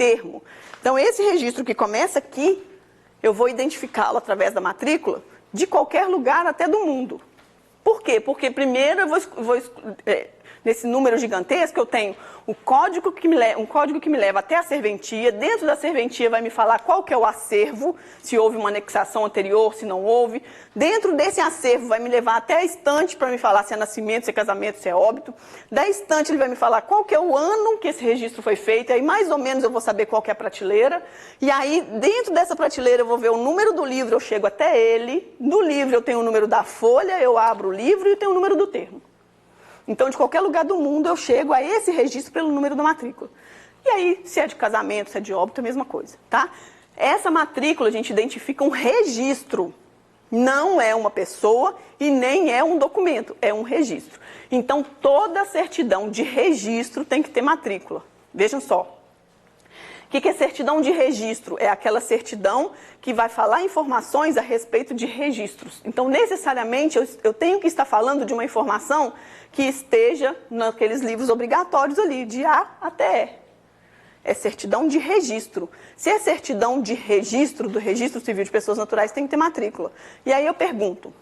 termo. Então, esse registro que começa aqui, eu vou identificá-lo através da matrícula de qualquer lugar até do mundo. Por quê? Porque primeiro eu nesse número gigantesco eu tenho um código que me leva até a serventia. Dentro da serventia vai me falar qual que é o acervo, se houve uma anexação anterior, se não houve. Dentro desse acervo vai me levar até a estante para me falar se é nascimento, se é casamento, se é óbito. Da estante ele vai me falar qual que é o ano que esse registro foi feito, aí mais ou menos eu vou saber qual que é a prateleira. E aí dentro dessa prateleira eu vou ver o número do livro, eu chego até ele. Do livro eu tenho o número da folha, eu abro o livro e tenho o número do termo. Então, de qualquer lugar do mundo, eu chego a esse registro pelo número da matrícula. E aí, se é de casamento, se é de óbito, é a mesma coisa, tá? Essa matrícula, a gente identifica um registro. Não é uma pessoa e nem é um documento, é um registro. Então, toda certidão de registro tem que ter matrícula. Vejam só. O que é certidão de registro? É aquela certidão que vai falar informações a respeito de registros. Então, necessariamente, eu tenho que estar falando de uma informação que esteja naqueles livros obrigatórios ali, de A até E. É certidão de registro. Se é certidão de registro, do Registro Civil de Pessoas Naturais, tem que ter matrícula. E aí eu pergunto,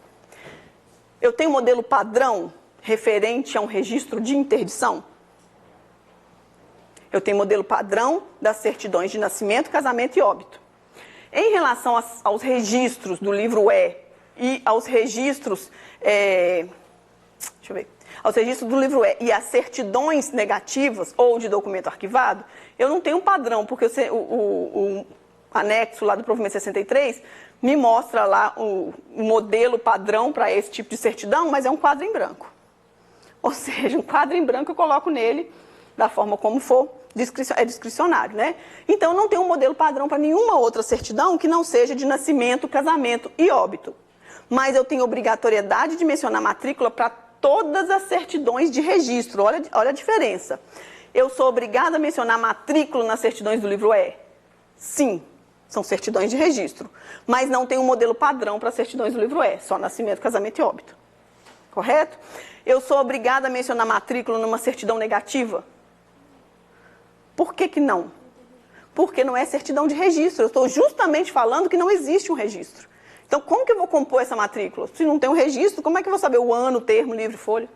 eu tenho um modelo padrão referente a um registro de interdição? Eu tenho modelo padrão das certidões de nascimento, casamento e óbito. Em relação aos registros do livro E e aos registros, aos registros do livro E e as certidões negativas ou de documento arquivado, eu não tenho um padrão, porque o anexo lá do provimento 63 me mostra lá o modelo padrão para esse tipo de certidão, mas é um quadro em branco. Ou seja, um quadro em branco eu coloco nele da forma como for, é discricionário, né? Então, não tem um modelo padrão para nenhuma outra certidão que não seja de nascimento, casamento e óbito. Mas eu tenho obrigatoriedade de mencionar matrícula para todas as certidões de registro. Olha a diferença. Eu sou obrigada a mencionar matrícula nas certidões do livro E? Sim, são certidões de registro. Mas não tem um modelo padrão para certidões do livro E, só nascimento, casamento e óbito. Correto? Eu sou obrigada a mencionar matrícula numa certidão negativa? Por que não? Porque não é certidão de registro. Eu estou justamente falando que não existe um registro. Então, como que eu vou compor essa matrícula? Se não tem um registro, como é que eu vou saber o ano, o termo, livro e folha?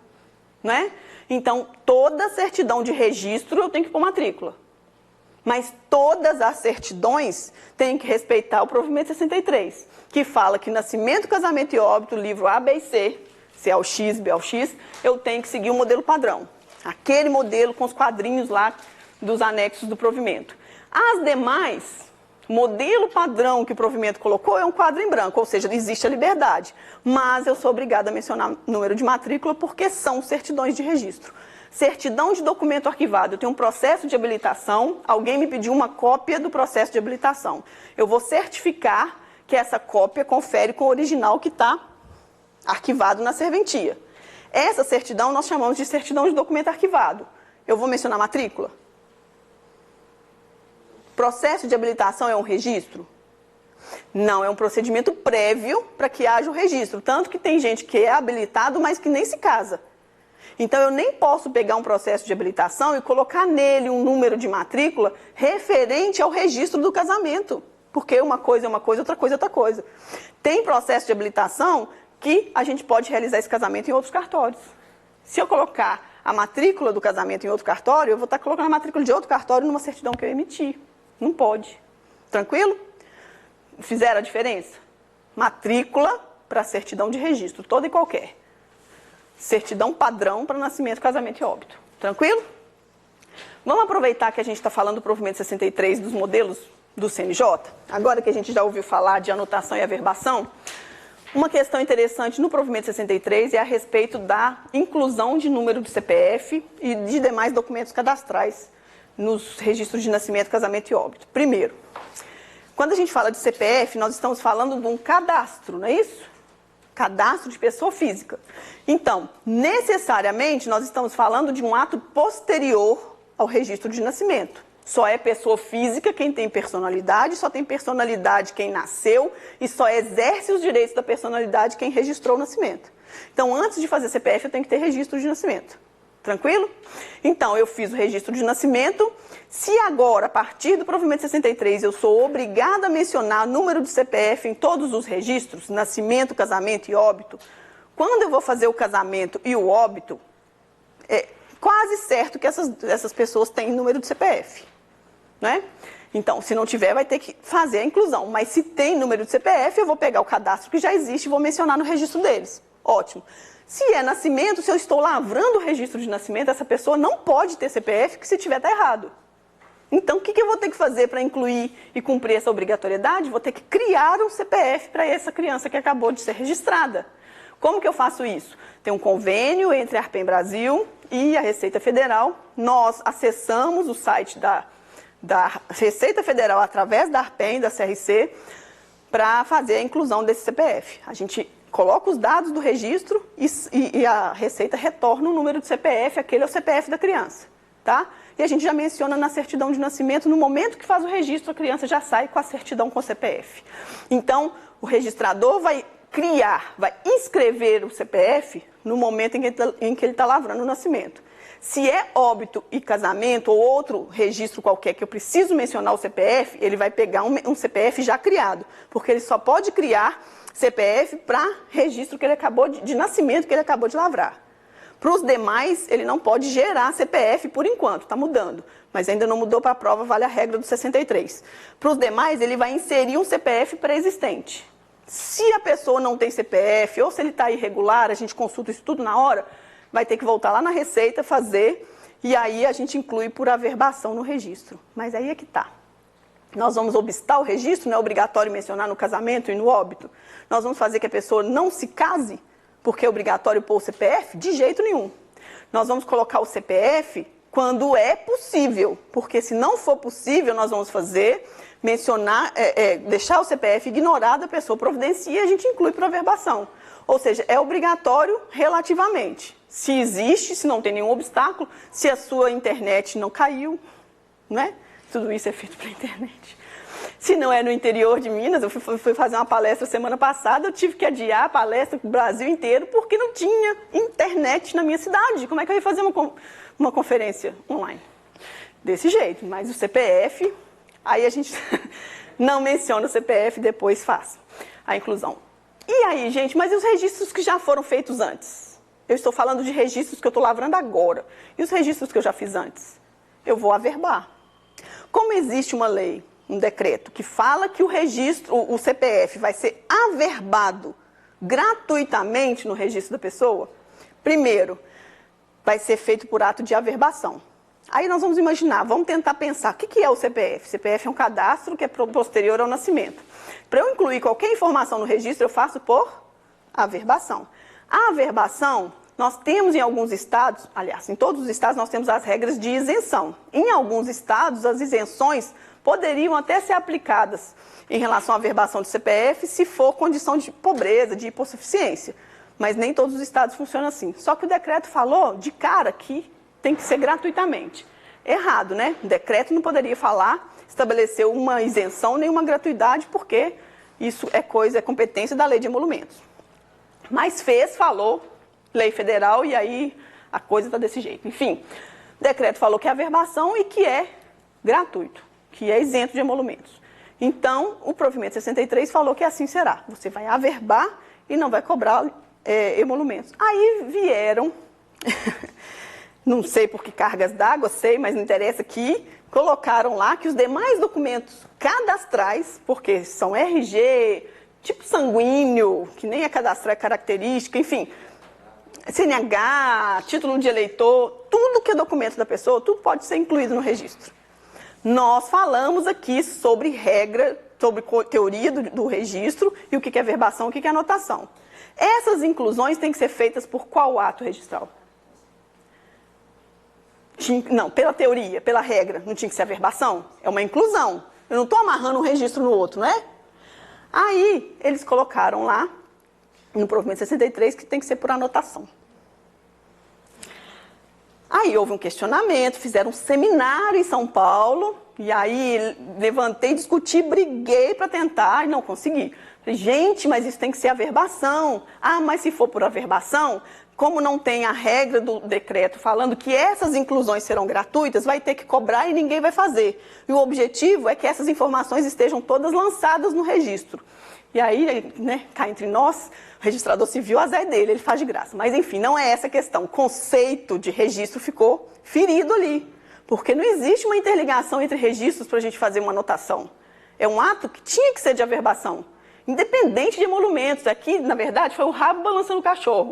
Né? Então, toda certidão de registro eu tenho que pôr matrícula. Mas todas as certidões têm que respeitar o provimento 63, que fala que nascimento, casamento e óbito, livro A, B e C, se é o X, B é o X, eu tenho que seguir o modelo padrão. Aquele modelo com os quadrinhos lá dos anexos do provimento. As demais, modelo padrão que o provimento colocou é um quadro em branco, ou seja, existe a liberdade. Mas eu sou obrigada a mencionar número de matrícula porque são certidões de registro. Certidão de documento arquivado. Eu tenho um processo de habilitação, alguém me pediu uma cópia do processo de habilitação. Eu vou certificar que essa cópia confere com o original que está arquivado na serventia. Essa certidão nós chamamos de certidão de documento arquivado. Eu vou mencionar matrícula? Processo de habilitação é um registro? Não, é um procedimento prévio para que haja o registro. Tanto que tem gente que é habilitado, mas que nem se casa. Então, eu nem posso pegar um processo de habilitação e colocar nele um número de matrícula referente ao registro do casamento. Porque uma coisa é uma coisa, outra coisa é outra coisa. Tem processo de habilitação que a gente pode realizar esse casamento em outros cartórios. Se eu colocar a matrícula do casamento em outro cartório, eu vou estar colocando a matrícula de outro cartório numa certidão que eu emiti. Não pode. Tranquilo? Fizeram a diferença? Matrícula para certidão de registro, toda e qualquer. Certidão padrão para nascimento, casamento e óbito. Tranquilo? Vamos aproveitar que a gente está falando do provimento 63 dos modelos do CNJ. Agora que a gente já ouviu falar de anotação e averbação, uma questão interessante no provimento 63 é a respeito da inclusão de número do CPF e de demais documentos cadastrais nos registros de nascimento, casamento e óbito. Primeiro, quando a gente fala de CPF, nós estamos falando de um cadastro, não é isso? Cadastro de pessoa física. Então, necessariamente, nós estamos falando de um ato posterior ao registro de nascimento. Só é pessoa física quem tem personalidade, só tem personalidade quem nasceu e só exerce os direitos da personalidade quem registrou o nascimento. Então, antes de fazer CPF, eu tenho que ter registro de nascimento. Tranquilo? Então, eu fiz o registro de nascimento. Se agora, a partir do provimento 63, eu sou obrigada a mencionar número de CPF em todos os registros, nascimento, casamento e óbito, quando eu vou fazer o casamento e o óbito, é quase certo que essas pessoas têm número de CPF, né? Então, se não tiver, vai ter que fazer a inclusão. Mas se tem número de CPF, eu vou pegar o cadastro que já existe e vou mencionar no registro deles. Ótimo. Se é nascimento, se eu estou lavrando o registro de nascimento, essa pessoa não pode ter CPF, que se tiver, está errado. Então, o que eu vou ter que fazer para incluir e cumprir essa obrigatoriedade? Vou ter que criar um CPF para essa criança que acabou de ser registrada. Como que eu faço isso? Tem um convênio entre a Arpem Brasil e a Receita Federal. Nós acessamos o site da Receita Federal através da Arpem, da CRC, para fazer a inclusão desse CPF. A gente coloca os dados do registro e a Receita retorna o número de CPF, aquele é o CPF da criança, tá? E a gente já menciona na certidão de nascimento, no momento que faz o registro, a criança já sai com a certidão com o CPF. Então, o registrador vai vai inscrever o CPF no momento em que ele está lavrando o nascimento. Se é óbito e casamento ou outro registro qualquer que eu preciso mencionar o CPF, ele vai pegar um CPF já criado, porque ele só pode criar CPF para registro que ele acabou de nascimento que ele acabou de lavrar. Para os demais, ele não pode gerar CPF por enquanto, está mudando, mas ainda não mudou para a prova, vale a regra do 63. Para os demais, ele vai inserir um CPF pré-existente. Se a pessoa não tem CPF ou se ele está irregular, a gente consulta isso tudo na hora, vai ter que voltar lá na Receita, fazer, e aí a gente inclui por averbação no registro. Mas aí é que está. Nós vamos obstar o registro, não é obrigatório mencionar no casamento e no óbito. Nós vamos fazer que a pessoa não se case, porque é obrigatório pôr o CPF? De jeito nenhum. Nós vamos colocar o CPF quando é possível, porque se não for possível, nós vamos fazer, mencionar, deixar o CPF ignorado, a pessoa providencia e a gente inclui por averbação. Ou seja, é obrigatório relativamente. Se existe, se não tem nenhum obstáculo, se a sua internet não caiu, né? Tudo isso é feito pela internet. Se não é no interior de Minas, eu fui fazer uma palestra semana passada, eu tive que adiar a palestra para o Brasil inteiro porque não tinha internet na minha cidade. Como é que eu ia fazer uma conferência online? Desse jeito, mas o CPF, aí a gente não menciona o CPF, depois faz a inclusão. E aí, gente, mas e os registros que já foram feitos antes? Eu estou falando de registros que eu estou lavrando agora. E os registros que eu já fiz antes? Eu vou averbar. Como existe uma lei, um decreto, que fala que o registro, o CPF vai ser averbado gratuitamente no registro da pessoa, primeiro, vai ser feito por ato de averbação. Aí nós vamos imaginar, vamos tentar pensar, o que é o CPF? CPF é um cadastro que é posterior ao nascimento. Para eu incluir qualquer informação no registro, eu faço por averbação. A averbação, nós temos em alguns estados, aliás, em todos os estados nós temos as regras de isenção. Em alguns estados, as isenções poderiam até ser aplicadas em relação à averbação do CPF se for condição de pobreza, de hipossuficiência. Mas nem todos os estados funcionam assim. Só que o decreto falou de cara que tem que ser gratuitamente. Errado, né? O decreto não poderia falar, estabelecer uma isenção nem uma gratuidade, porque isso é competência da lei de emolumentos. Mas falou, lei federal, e aí a coisa está desse jeito. Enfim, o decreto falou que é averbação e que é gratuito, que é isento de emolumentos. Então, o provimento 63 falou que assim será. Você vai averbar e não vai cobrar emolumentos. Aí vieram, não sei por que cargas d'água, mas não interessa, que colocaram lá que os demais documentos cadastrais, porque são RG, tipo sanguíneo, que nem é cadastrar, é característica, enfim, CNH, título de eleitor, tudo que é documento da pessoa, tudo pode ser incluído no registro. Nós falamos aqui sobre regra, sobre teoria do registro e o que é averbação, o que é anotação. Essas inclusões têm que ser feitas por qual ato registral? Não, pela teoria, pela regra, não tinha que ser averbação? É uma inclusão. Eu não estou amarrando um registro no outro, não é? Aí, eles colocaram lá, no provimento 63, que tem que ser por anotação. Aí houve um questionamento, fizeram um seminário em São Paulo, E aí levantei, discuti, briguei para tentar e não consegui. Falei, gente, mas isso tem que ser averbação. Ah, mas se for por averbação, como não tem a regra do decreto falando que essas inclusões serão gratuitas, vai ter que cobrar e ninguém vai fazer. E o objetivo é que essas informações estejam todas lançadas no registro. E aí, né, cá entre nós, o registrador civil, azar é dele, ele faz de graça. Mas enfim, não é essa a questão. O conceito de registro ficou ferido ali. Porque não existe uma interligação entre registros para a gente fazer uma anotação. É um ato que tinha que ser de averbação. Independente de emolumentos. Aqui, na verdade, foi o rabo balançando o cachorro.